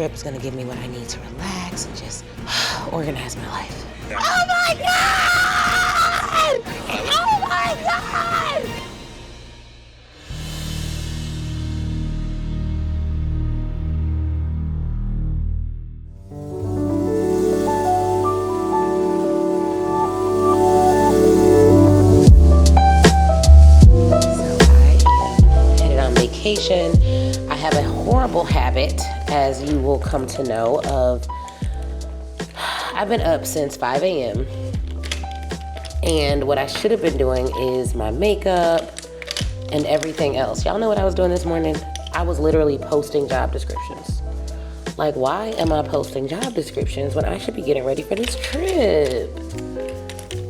trip is going to give me what I need to relax and just organize my life. Oh my God! Oh my God! I have a horrible habit, as you will come to know, of I've been up since 5 a.m. and what I should have been doing is my makeup and everything else. Y'all know what I was doing this morning? I was literally posting job descriptions. Like, why am I posting job descriptions when I should be getting ready for this trip?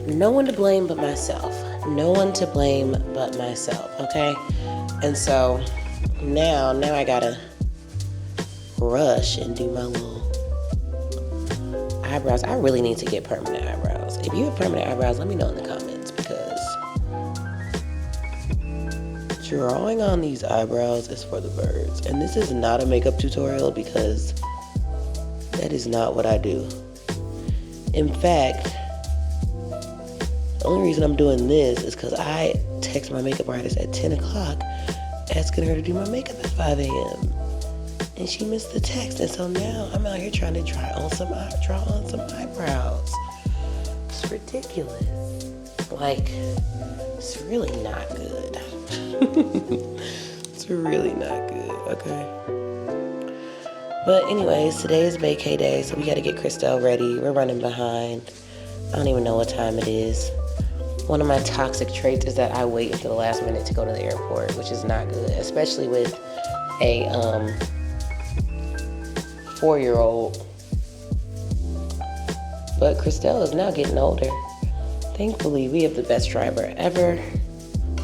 No one to blame but myself. No one to blame but myself, okay? And so now I gotta rush and do my little eyebrows. I really need to get permanent eyebrows. If you have permanent eyebrows, let me know in the comments, because drawing on these eyebrows is for the birds. And this is not a makeup tutorial, because that is not what I do. In fact, the only reason I'm doing this is because I text my makeup artist at 10 o'clock asking her to do my makeup at 5 a.m. And she missed the text. And so now I'm out here trying to draw on some eyebrows. It's ridiculous. Like, it's really not good. It's really not good, okay? But anyways, today is vacay day, so we gotta get Christelle ready. We're running behind. I don't even know what time it is. One of my toxic traits is that I wait until the last minute to go to the airport, which is not good, especially with a 4-year-old. But Christelle is now getting older. Thankfully, we have the best driver ever.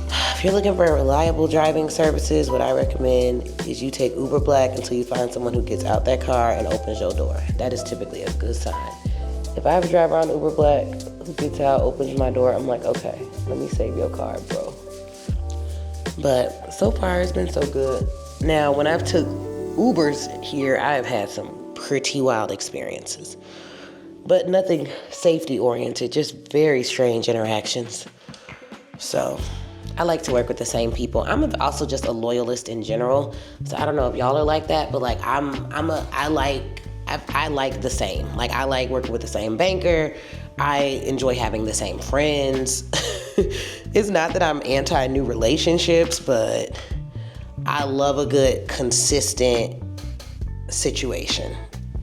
If you're looking for reliable driving services, what I recommend is you take Uber Black until you find someone who gets out that car and opens your door. That is typically a good sign. If I have a driver on Uber Black who gets out, opens my door, I'm like, okay, let me save your car, bro. But so far, it's been so good. Now, when I've took Ubers here, I've had some pretty wild experiences. But nothing safety-oriented, just very strange interactions. So I like to work with the same people. I'm also just a loyalist in general. So I don't know if y'all are like that, but like I like the same. Like, I like working with the same banker. I enjoy having the same friends. It's not that I'm anti-new relationships, but I love a good, consistent situation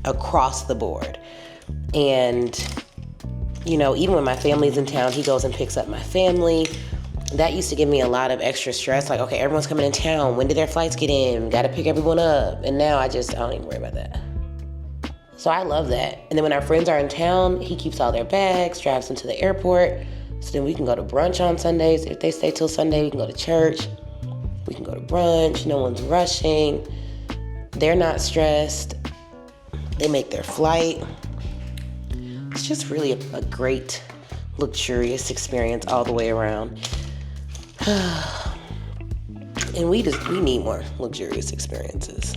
across the board. And, you know, even when my family's in town, he goes and picks up my family. That used to give me a lot of extra stress. Like, okay, everyone's coming in town. When did their flights get in? Got to pick everyone up. And now I don't even worry about that. So I love that. And then when our friends are in town, he keeps all their bags, drives them to the airport. So then we can go to brunch on Sundays. If they stay till Sunday, we can go to church. We can go to brunch. No one's rushing. They're not stressed. They make their flight. It's just really a great, luxurious experience all the way around. And we need more luxurious experiences.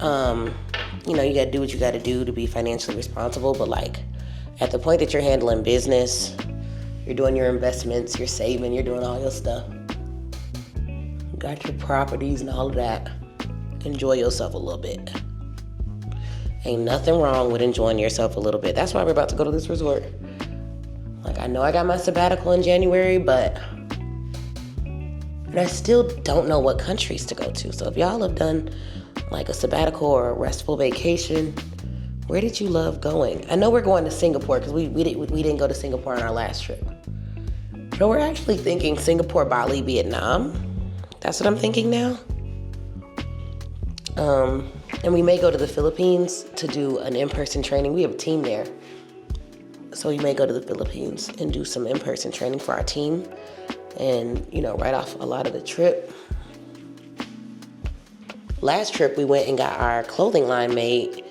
You know, you gotta do what you gotta do to be financially responsible, but like, at the point that you're handling business, you're doing your investments, you're saving, you're doing all your stuff, you got your properties and all of that, enjoy yourself a little bit. Ain't nothing wrong with enjoying yourself a little bit. That's why we're about to go to this resort. Like, I know I got my sabbatical in January, but I still don't know what countries to go to. So if y'all have done like a sabbatical or a restful vacation, where did you love going? I know we're going to Singapore because we didn't go to Singapore on our last trip. But we're actually thinking Singapore, Bali, Vietnam. That's what I'm thinking now. And we may go to the Philippines to do an in-person training. We have a team there. So we may go to the Philippines and do some in-person training for our team and, you know, write off a lot of the trip. Last trip, we went and got our clothing line made,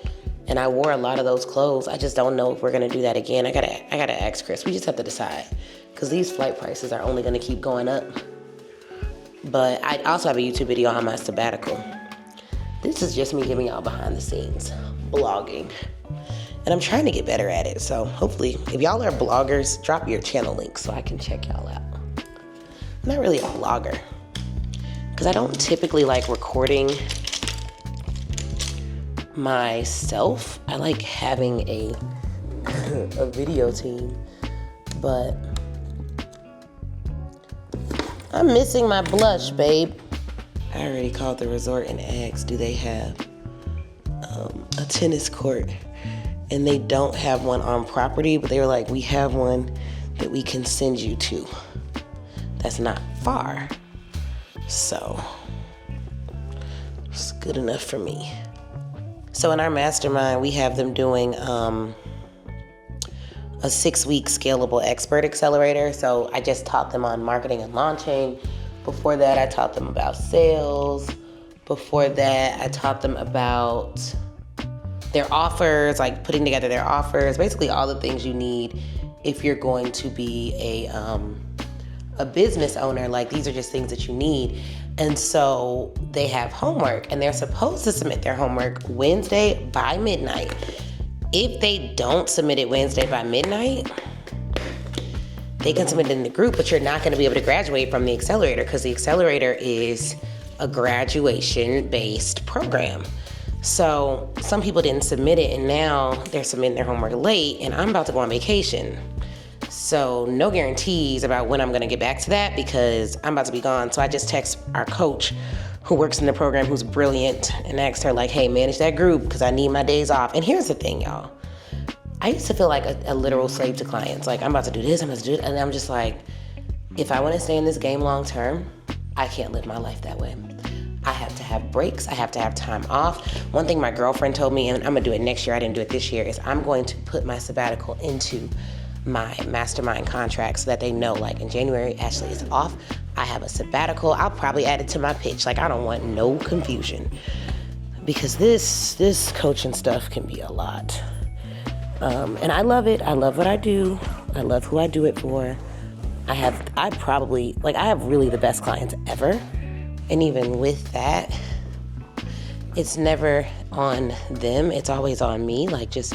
and I wore a lot of those clothes. I just don't know if we're gonna do that again. I gotta ask Chris. We just have to decide, because these flight prices are only gonna keep going up. But I also have a YouTube video on my sabbatical. This is just me giving y'all behind the scenes blogging. And I'm trying to get better at it. So hopefully, if y'all are bloggers, drop your channel links so I can check y'all out. I'm not really a blogger because I don't typically like recording myself. I like having a video team, but I'm missing my blush, babe. I already called the resort and asked, do they have a tennis court? And they don't have one on property, but they were like, we have one that we can send you to. That's not far. So it's good enough for me. So in our mastermind, we have them doing a 6-week scalable expert accelerator. So I just taught them on marketing and launching. Before that, I taught them about sales. Before that, I taught them about their offers, like putting together their offers, basically all the things you need if you're going to be a business owner. Like, these are just things that you need. And so they have homework, and they're supposed to submit their homework Wednesday by midnight. If they don't submit it Wednesday by midnight, they can submit it in the group, but you're not going to be able to graduate from the accelerator because the accelerator is a graduation-based program. So some people didn't submit it, and now they're submitting their homework late, and I'm about to go on vacation. So no guarantees about when I'm going to get back to that because I'm about to be gone. So I just text our coach who works in the program, who's brilliant, and asked her, like, hey, manage that group because I need my days off. And here's the thing, y'all. I used to feel like a literal slave to clients. Like, I'm about to do this, I'm about to do it. And I'm just like, if I want to stay in this game long term, I can't live my life that way. I have to have breaks. I have to have time off. One thing my girlfriend told me, and I'm going to do it next year, I didn't do it this year, is I'm going to put my sabbatical into my mastermind contract so that they know, like, in January, Ashley is off. I have a sabbatical. I'll probably add it to my pitch. Like, I don't want no confusion because this coaching stuff can be a lot. And I love it. I love what I do. I love who I do it for. I have really the best clients ever. And even with that, it's never on them. It's always on me. Like, just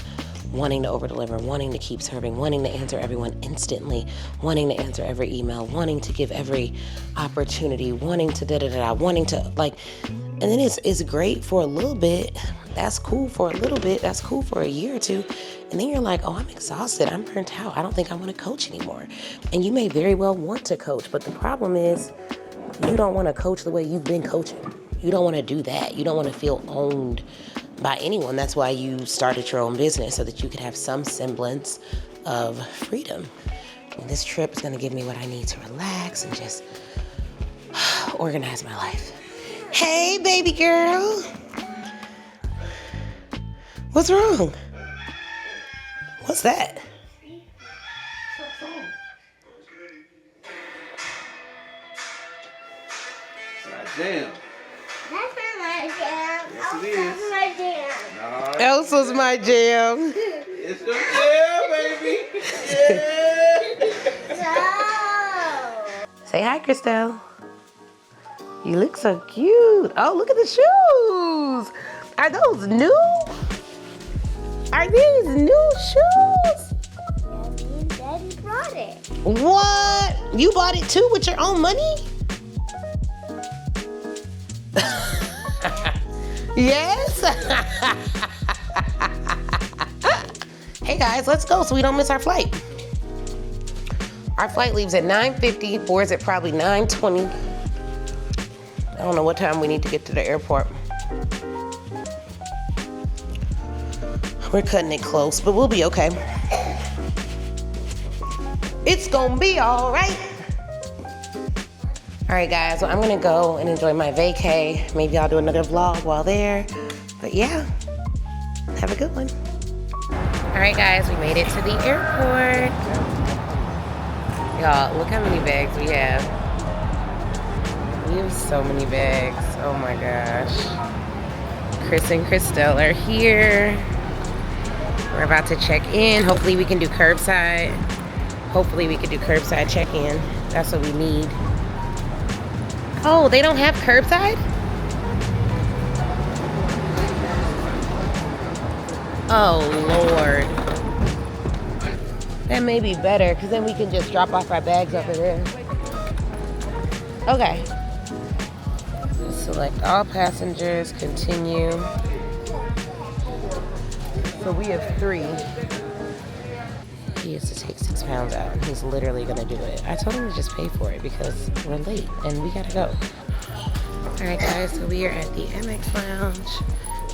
wanting to over-deliver, wanting to keep serving, wanting to answer everyone instantly, wanting to answer every email, wanting to give every opportunity, wanting to wanting to, like, and then it's great for a little bit. That's cool for a little bit. That's cool for a year or two. And then you're like, oh, I'm exhausted. I'm burnt out. I don't think I want to coach anymore. And you may very well want to coach, but the problem is you don't want to coach the way you've been coaching. You don't want to do that. You don't want to feel owned by anyone. That's why you started your own business, so that you could have some semblance of freedom. And this trip is going to give me what I need to relax and just organize my life. Hey, baby girl. What's wrong? What's that? Jam. That's not my jam. Yes, it is. That's my jam. No, Elsa's my jam. it's your jam, baby. Yeah. No. Say hi, Christelle. You look so cute. Oh, look at the shoes. Are those new? Are these new shoes? Daddy brought it. What? You bought it too with your own money? Yes? Hey guys, let's go so we don't miss our flight. Our flight leaves at 9:50, boards at probably 9:20. I don't know what time we need to get to the airport. We're cutting it close, but we'll be okay. It's gonna be all right. All right, guys, well, I'm gonna go and enjoy my vacay. Maybe I'll do another vlog while there. But yeah, have a good one. All right, guys, we made it to the airport. Y'all, look how many bags we have. We have so many bags. Oh my gosh. Chris and Christelle are here. We're about to check in. Hopefully we can do curbside. Check-in. That's what we need. Oh, they don't have curbside? Oh, Lord. That may be better, because then we can just drop off our bags over there. Okay. Select all passengers, continue. So we have 3. He has to take 6 pounds out, and he's literally gonna do it. I told him to just pay for it because we're late and we gotta go. All right, guys, so we are at the MX Lounge.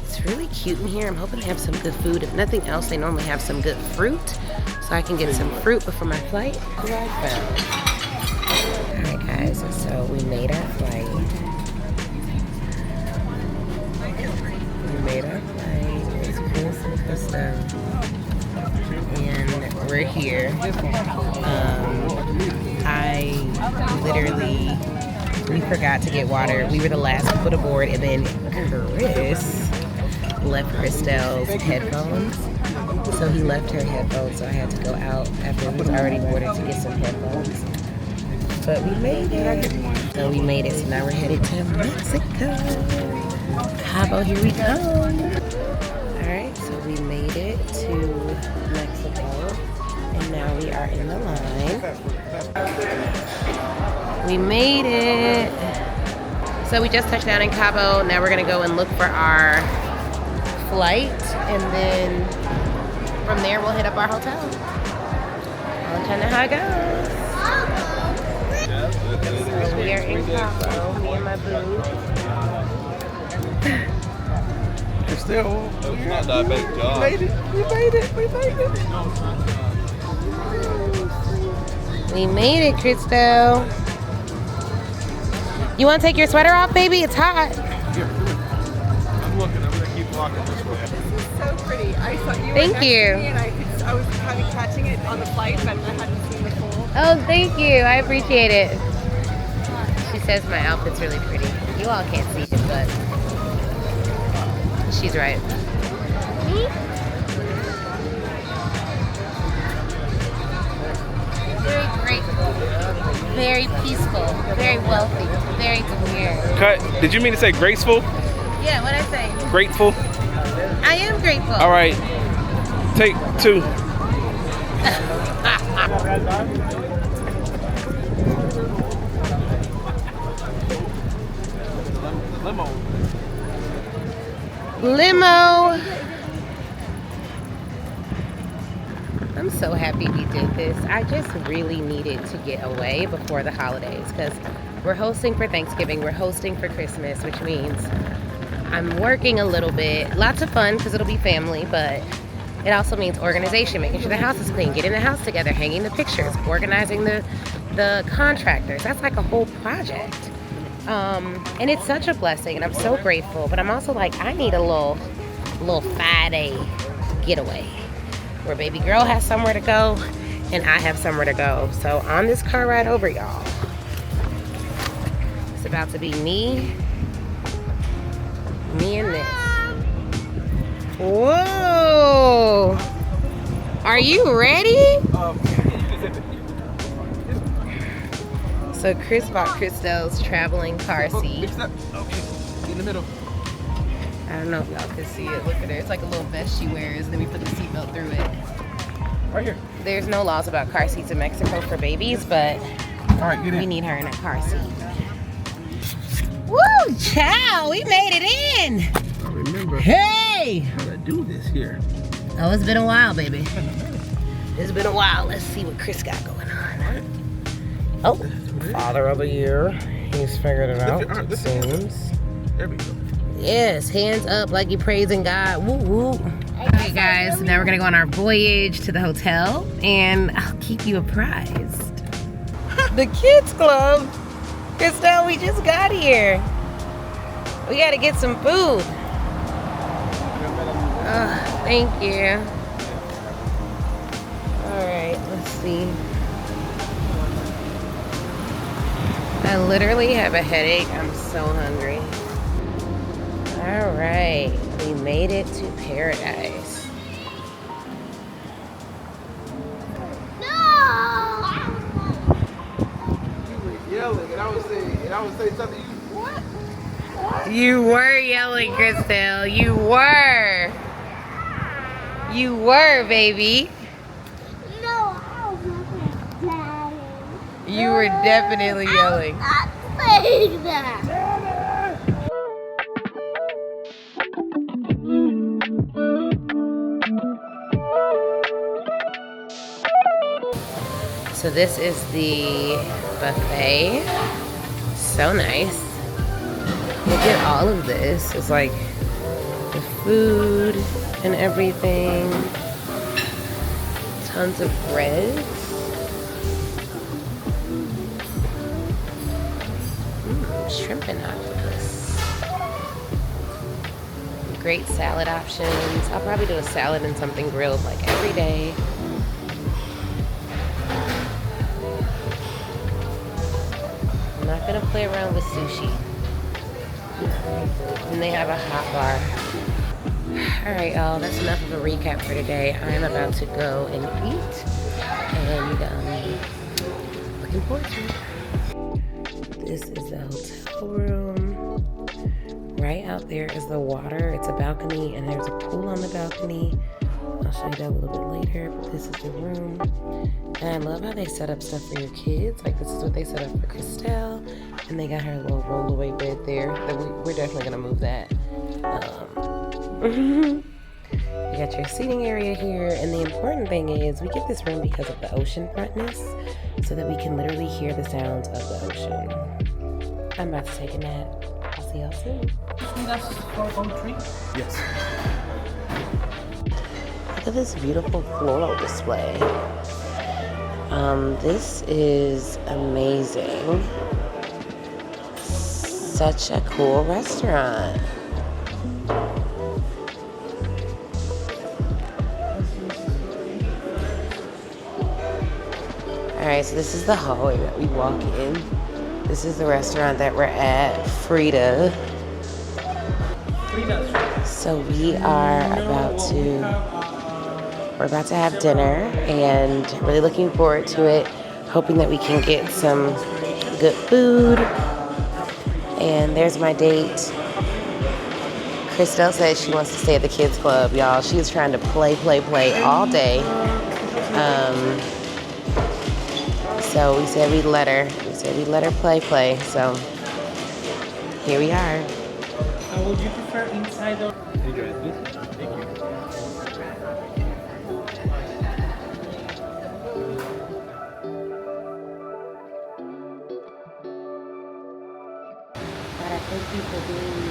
It's really cute in here. I'm hoping they have some good food. If nothing else, they normally have some good fruit, so I can get some fruit before my flight. Who I found. All right, guys, so we made our flight. We made our flight. It's Chris and Krista. And we're here. We forgot to get water. We were the last people to board, and then Chris left Christelle's headphones. So he left her headphones, so I had to go out after we was already boarded to get some headphones. But we made it. So we made it, so now we're headed to Mexico. Cabo, here we go. Alright, so we made it to Mexico, and now we are in the line. We made it. So we just touched down in Cabo. Now we're gonna go and look for our flight, and then from there we'll hit up our hotel. I'll tell you how it goes. So we are in Cabo, me and my boo. Still, it's not diabetic job. We made it, Christel. You want to take your sweater off, baby? It's hot. I'm looking. I'm gonna keep walking this way. This is so pretty. I saw you. Thank were next you. To me and I was kind of catching it on the flight, but I hadn't seen the full. Oh, thank you. I appreciate it. She says my outfit's really pretty. You all can't see it, but she's right. Very grateful, very peaceful, very wealthy, very demure. Cut. Did you mean to say graceful? Yeah, what'd I say? Grateful? I am grateful. All right. Take 2. Limo. I'm so happy we did this. I just really needed to get away before the holidays because we're hosting for Thanksgiving, we're hosting for Christmas, which means I'm working a little bit. Lots of fun because it'll be family, but it also means organization, making sure the house is clean, getting the house together, hanging the pictures, organizing the contractors. That's like a whole project. And it's such a blessing, and I'm so grateful, but I'm also like, I need a little 5-day getaway where baby girl has somewhere to go and I have somewhere to go. So on this car ride over, y'all, it's about to be me and this. Whoa! Are you ready? So Chris bought Christelle's traveling car seat. Okay. In the middle. I don't know if y'all can see it. Look at her. It's like a little vest she wears. Then we put the seatbelt through it. Right here. There's no laws about car seats in Mexico for babies, but All right, get in. we need her in a car seat. Woo, child, we made it in. I remember Hey! how to do this here. Oh, it's been a while, baby. It's been a while. Let's see what Chris got going on. Oh, father of the year. He's figured it out, it seems. There we go. Yes, hands up like you're praising God. Woo woo. Okay, guys, now we're gonna go on our voyage to the hotel, and I'll keep you apprised. The kids club. Christelle, we just got here. We gotta get some food. Thank you. All right, let's see. I literally have a headache. I'm so hungry. All right, we made it to paradise. No! You were yelling, and I was saying something. What? You were yelling, Christelle. You were. You were, baby. No, I was not yelling. You were definitely yelling. I'm not saying that. So this is the buffet. So nice. Look at all of this. It's like the food and everything. Tons of bread. Shrimp and octopus. Great salad options. I'll probably do a salad and something grilled like every day. I'm not gonna play around with sushi. And they have a hot bar. Alright, y'all, that's enough of a recap for today. I'm about to go and eat. And looking forward to it. This is the hotel room. Right out there is the water. It's a balcony and there's a pool on the balcony. I'll show you that a little bit later, but this is the room. And I love how they set up stuff for your kids. Like this is what they set up for Christelle. And they got her little rollaway bed there. We're definitely gonna move that. You got your seating area here. And the important thing is we get this room because of the ocean frontness so that we can literally hear the sounds of the ocean. I'm about to take a nap. I'll see y'all soon. That's 403. Yes. Look at this beautiful floral display. This is amazing. Such a cool restaurant. Alright, so this is the hallway that we walk in. This is the restaurant that we're at, Frida. So we're about to have dinner and really looking forward to it. Hoping that we can get some good food. And there's my date. Christelle said she wants to stay at the kids club, y'all. She is trying to play all day. So we said we'd let her. Play. So here we are. Would you prefer inside or? Hey guys, this. Thank you. God, I thank you for being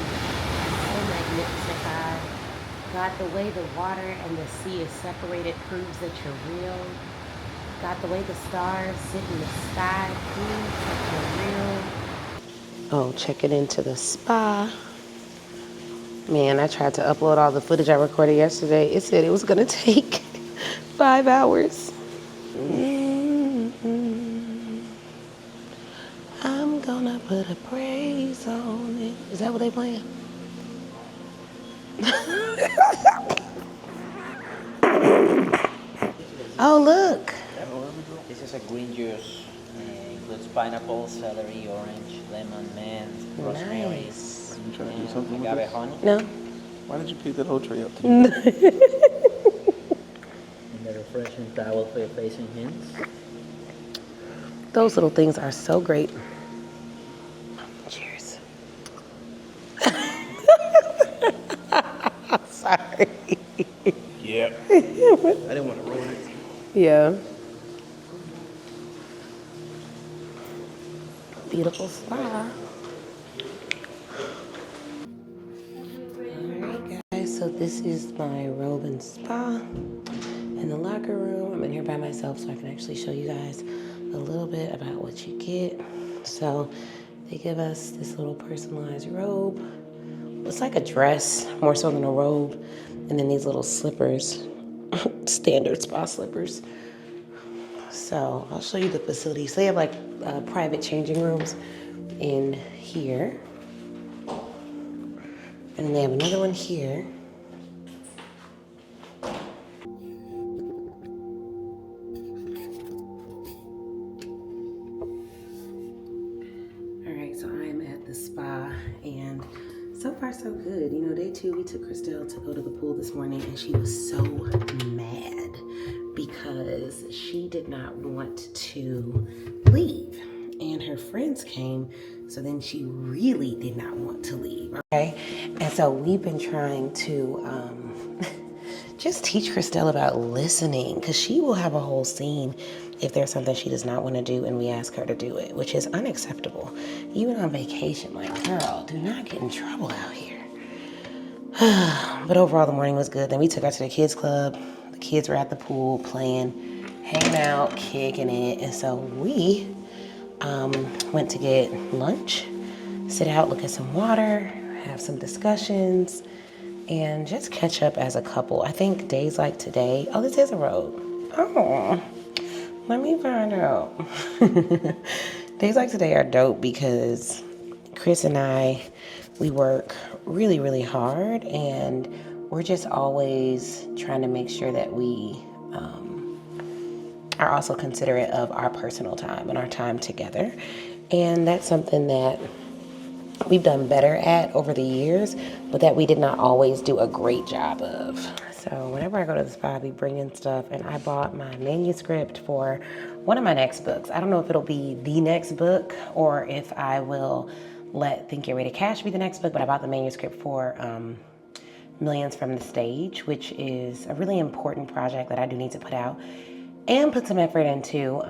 so magnificent, God. God, the way the water and the sea is separated proves that you're real. God, the way the stars sit in the sky proves that you're real. Oh, checking into the spa. Man, I tried to upload all the footage I recorded yesterday. It said it was gonna take 5 hours. I'm gonna put a praise on it. Is that what they playing? Oh, look. This is a green juice. Includes pineapple, celery, orange, lemon, mint, rosemary, Nice. You trying to do something with agave this? honey. No. Why did you pick that whole tray up? And the refreshing towel for your face and hands. Those little things are so great. Cheers. Sorry. Yeah. I didn't want to ruin it. Yeah. Beautiful spa. Alright guys, so this is my robe and spa in the locker room. I'm in here by myself so I can actually show you guys a little bit about what you get. So they give us this little personalized robe. It's like a dress, more so than a robe. And then these little slippers, standard spa slippers. So I'll show you the facility. So they have like private changing rooms in here. And then they have another one here. All right, so I'm at the spa and So far, so good. You know, day 2, we took Christelle to go to the pool this morning, and she was so mad because she did not want to leave. And her friends came, so then she really did not want to leave, okay? And so we've been trying to just teach Christelle about listening, because she will have a whole scene if there's something she does not want to do and we ask her to do it, which is unacceptable. Even on vacation, like, girl, do not get in trouble out here. But overall, the morning was good. Then we took her to the kids club. The kids were at the pool playing, hanging out, kicking it. And so we went to get lunch, sit out, look at some water, have some discussions, and just catch up as a couple. I think days like today, oh, this is a road. Oh, let me find out. Days like today are dope because Chris and I, we work really, really hard, and we're just always trying to make sure that we are also considerate of our personal time and our time together. And that's something that we've done better at over the years, but that we did not always do a great job of. So whenever I go to the spa, I be bringing stuff, and I bought my manuscript for one of my next books. I don't know if it'll be the next book or if I will let Think You're Ready to Cash be the next book, but I bought the manuscript for Millions from the Stage, which is a really important project that I do need to put out and put some effort into.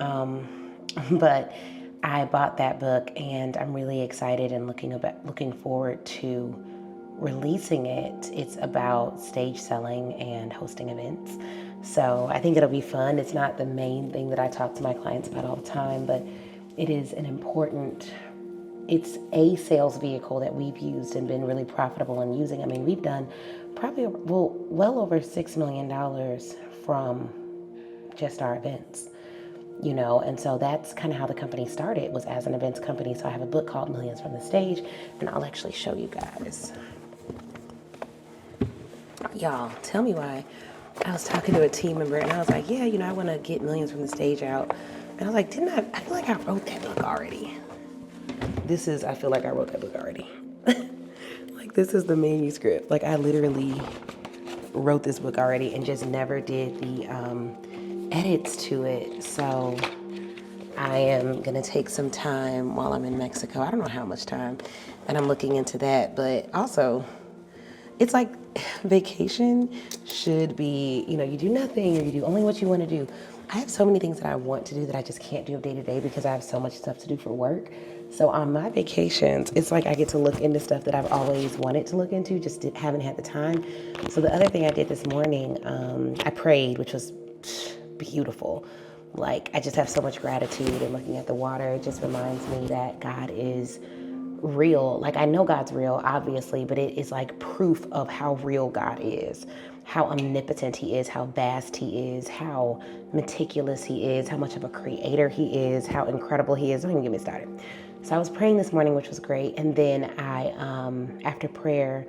But I bought that book, and I'm really excited and looking forward to releasing it. It's about stage selling and hosting events. So I think it'll be fun. It's not the main thing that I talk to my clients about all the time, but it is it's a sales vehicle that we've used and been really profitable in using. I mean, we've done probably well over $6 million from just our events, you know, and so that's kind of how the company started, was as an events company. So I have a book called Millions from the Stage, and I'll actually show you guys. Y'all, tell me why. I was talking to a team member, and I was like, yeah, you know, I want to get Millions from the Stage out. And I was like, I feel like I wrote that book already. I feel like I wrote that book already. Like, this is the manuscript. Like, I literally wrote this book already and just never did the edits to it. So I am gonna take some time while I'm in Mexico. I don't know how much time, and I'm looking into that. But also, it's like vacation should be, you know, you do nothing or you do only what you want to do. I have so many things that I want to do that I just can't do day to day because I have so much stuff to do for work. So on my vacations, it's like I get to look into stuff that I've always wanted to look into, just haven't had the time. So the other thing I did this morning, I prayed, which was beautiful. Like, I just have so much gratitude, and looking at the water, it just reminds me that God is real. Like, I know God's real, obviously, but it is like proof of how real God is, how omnipotent he is, how vast he is, how meticulous he is, how much of a creator he is, how incredible he is. Don't even get me started. So I was praying this morning, which was great. And then I, after prayer,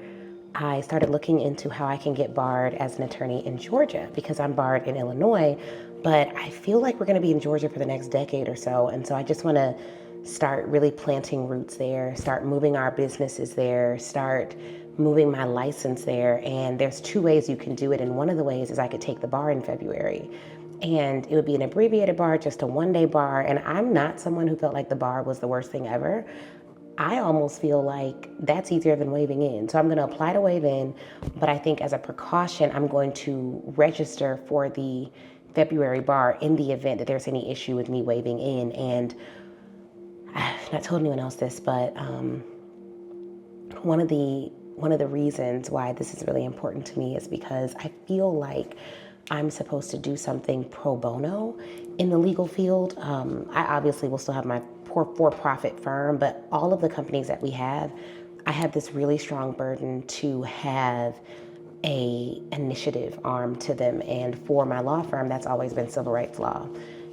I started looking into how I can get barred as an attorney in Georgia, because I'm barred in Illinois, but I feel like we're going to be in Georgia for the next decade or so. And so I just want to start really planting roots there, start moving our businesses there, start moving my license there. And there's 2 ways you can do it. And one of the ways is I could take the bar in February. And it would be an abbreviated bar, just a 1-day bar. And I'm not someone who felt like the bar was the worst thing ever. I almost feel like that's easier than waiving in. So I'm going to apply to waive in, but I think as a precaution, I'm going to register for the February bar in the event that there's any issue with me waiving in. And I've not told anyone else this, but one of the reasons why this is really important to me is because I feel like I'm supposed to do something pro bono in the legal field. I obviously will still have my for-profit firm, but all of the companies that we have, I have this really strong burden to have a initiative arm to them. And for my law firm, that's always been civil rights law.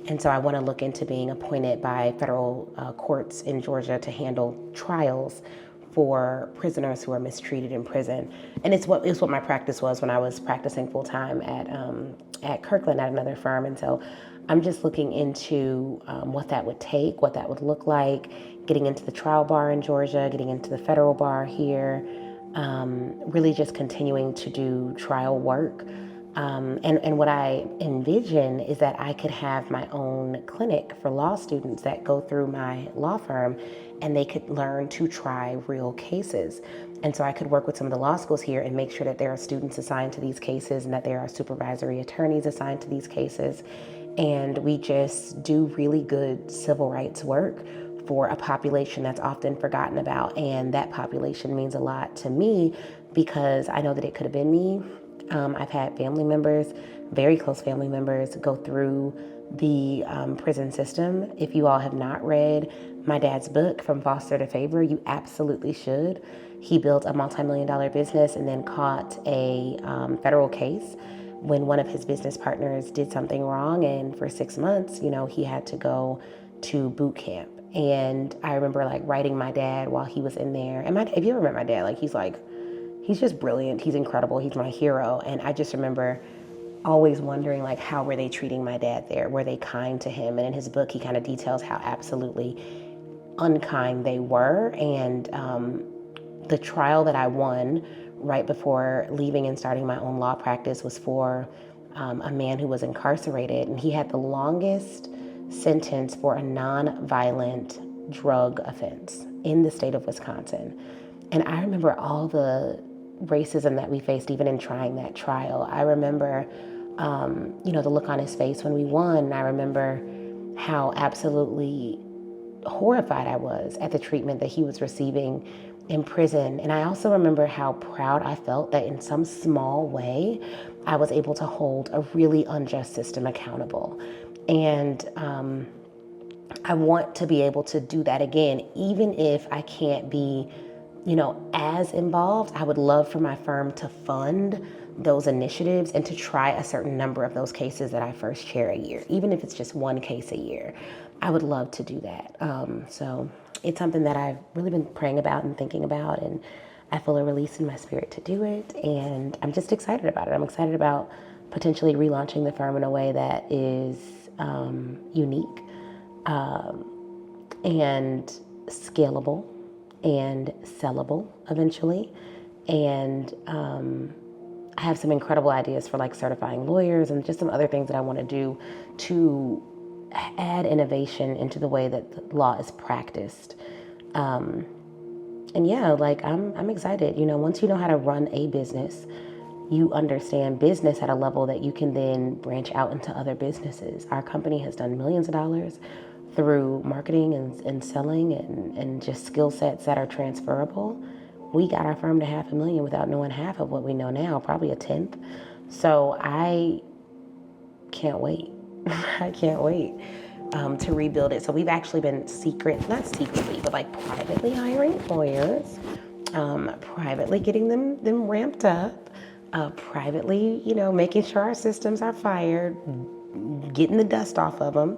And so I want to look into being appointed by federal courts in Georgia to handle trials for prisoners who are mistreated in prison. And it's what my practice was when I was practicing full time at Kirkland at another firm. And so I'm just looking into what that would take, what that would look like, getting into the trial bar in Georgia, getting into the federal bar here. really just continuing to do trial work. And what I envision is that I could have my own clinic for law students that go through my law firm, and they could learn to try real cases. And so I could work with some of the law schools here and make sure that there are students assigned to these cases and that there are supervisory attorneys assigned to these cases. And we just do really good civil rights work for a population that's often forgotten about. And that population means a lot to me because I know that it could have been me. I've had family members, very close family members, go through the prison system. If you all have not read my dad's book, From Foster to Favor, you absolutely should. He built a multi-million-dollar business and then caught a federal case when one of his business partners did something wrong. And for 6 months, he had to go to boot camp. And I remember writing my dad while he was in there. And if you ever met my dad, he's just brilliant. He's incredible. He's my hero. And I just remember always wondering, how were they treating my dad there? Were they kind to him? And in his book, he kind of details how absolutely unkind they were. And the trial that I won right before leaving and starting my own law practice was for a man who was incarcerated. And he had the longest sentence for a non-violent drug offense in the state of Wisconsin. And I remember all the racism that we faced even in trying that trial. I remember, the look on his face when we won. I remember how absolutely horrified I was at the treatment that he was receiving in prison. And I also remember how proud I felt that in some small way, I was able to hold a really unjust system accountable. And I want to be able to do that again, even if I can't be as involved. I would love for my firm to fund those initiatives and to try a certain number of those cases that I first chair a year, even if it's just one case a year. I would love to do that. So it's something that I've really been praying about and thinking about, and I feel a release in my spirit to do it. And I'm just excited about it. I'm excited about potentially relaunching the firm in a way that is unique and scalable and sellable eventually. And I have some incredible ideas for certifying lawyers and just some other things that I want to do to add innovation into the way that the law is practiced. And yeah, I'm excited. Once you know how to run a business, you understand business at a level that you can then branch out into other businesses. Our company has done millions of dollars through marketing and selling and just skill sets that are transferable. We got our firm to $500,000 without knowing half of what we know now, probably a tenth. So I can't wait. I can't wait to rebuild it. So we've actually been not secretly, but privately hiring lawyers, privately getting them ramped up, privately, making sure our systems are fired, getting the dust off of them.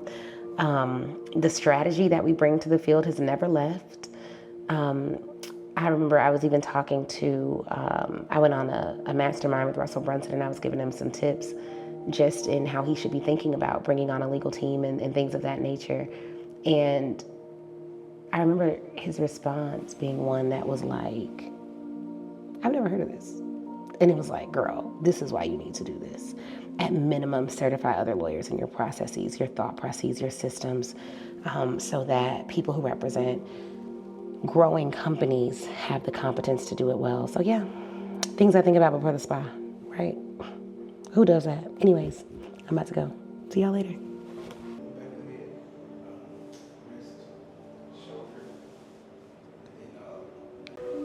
The strategy that we bring to the field has never left. I remember I was even talking to, I went on a mastermind with Russell Brunson, and I was giving him some tips just in how he should be thinking about bringing on a legal team and things of that nature. And I remember his response being one that was I've never heard of this. And it was girl, this is why you need to do this. At minimum, certify other lawyers in your processes, your thought processes, your systems, so that people who represent growing companies have the competence to do it well. So yeah, things I think about before the spa, right? Who does that? Anyways, I'm about to go. See y'all later.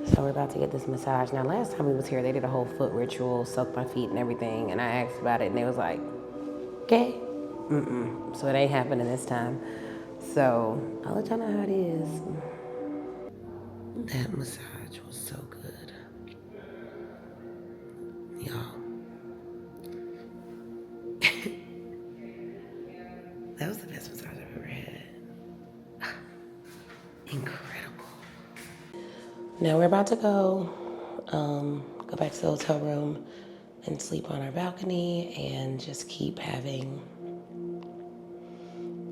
So we're about to get this massage. Now, last time we was here, they did a whole foot ritual, soaked my feet and everything, and I asked about it, and they was like, okay. So it ain't happening this time. So I'll let y'all know how it is. That massage was so good. Y'all. That was the best massage I've ever had. Incredible. Now we're about to go back to the hotel room and sleep on our balcony and just keep having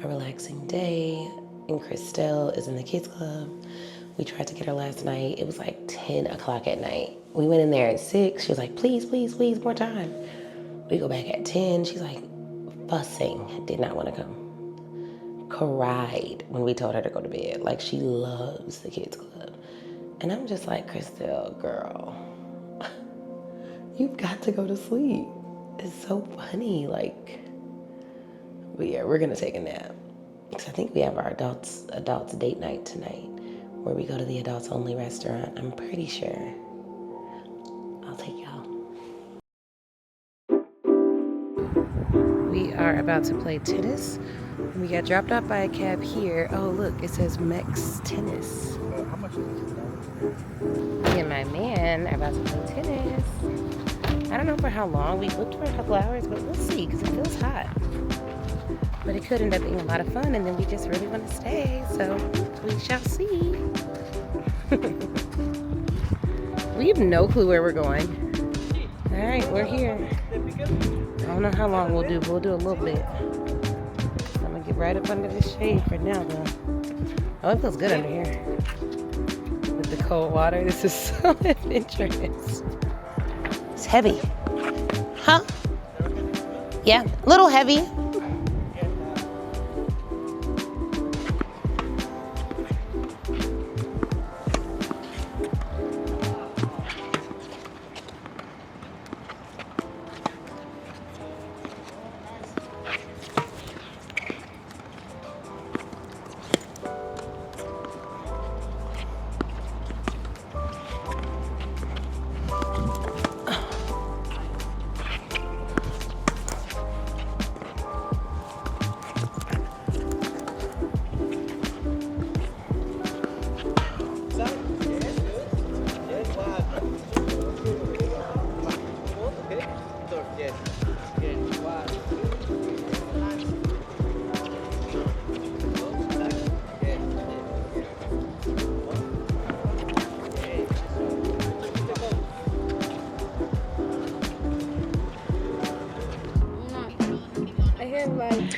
a relaxing day. And Christelle is in the kids club. We tried to get her last night. It was 10 o'clock at night. We went in there at 6. She was like, please, please, please, more time. We go back at 10. She's like, fussing, did not want to come. Cried when we told her to go to bed. Like, she loves the kids club. And I'm just like, Christelle, girl, you've got to go to sleep. It's so funny. Like, but yeah, we're going to take a nap. So I think we have our adults date night tonight, where we go to the adults only restaurant. I'm pretty sure. I'll take y'all. We are about to play tennis. We got dropped off by a cab here. Oh, look, it says Mex Tennis. Me and my man are about to play tennis. I don't know for how long. We booked for a couple hours, but we'll see, because it feels hot. But it could end up being a lot of fun, and then we just really want to stay, so we shall see. We have no clue where we're going. All right, we're here. I don't know how long we'll do, but we'll do a little bit. I'm gonna get right up under the shade for now, though. Oh, it feels good under here. With the cold water, this is so adventurous. It's heavy. Huh? Yeah, a little heavy.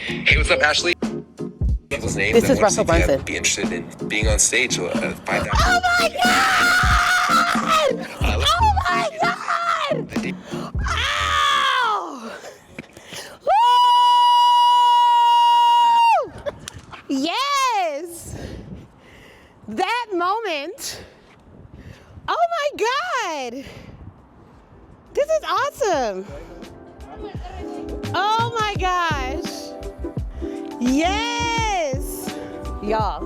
Hey, what's up, Ashley? People's names. This is Russell Brunson. Be interested in being on stage. Find out. Oh my God! Oh my God! Ow! Woo! Yes! That moment. Oh my God! This is awesome. Oh my gosh. Yes! Y'all,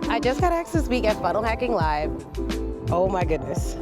I just got asked to speak at Funnel Hacking Live. Oh my goodness.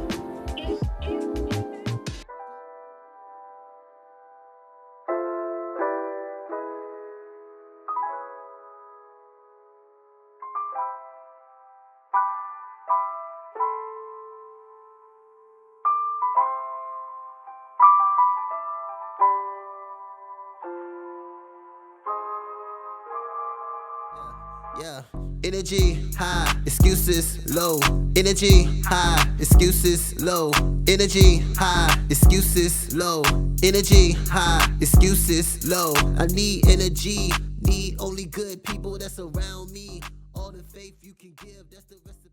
Yeah, energy high, excuses low. Energy high, excuses low. Energy high, excuses low. Energy high, excuses low. I need energy, need only good people that's around me. All the faith you can give, that's the recipe.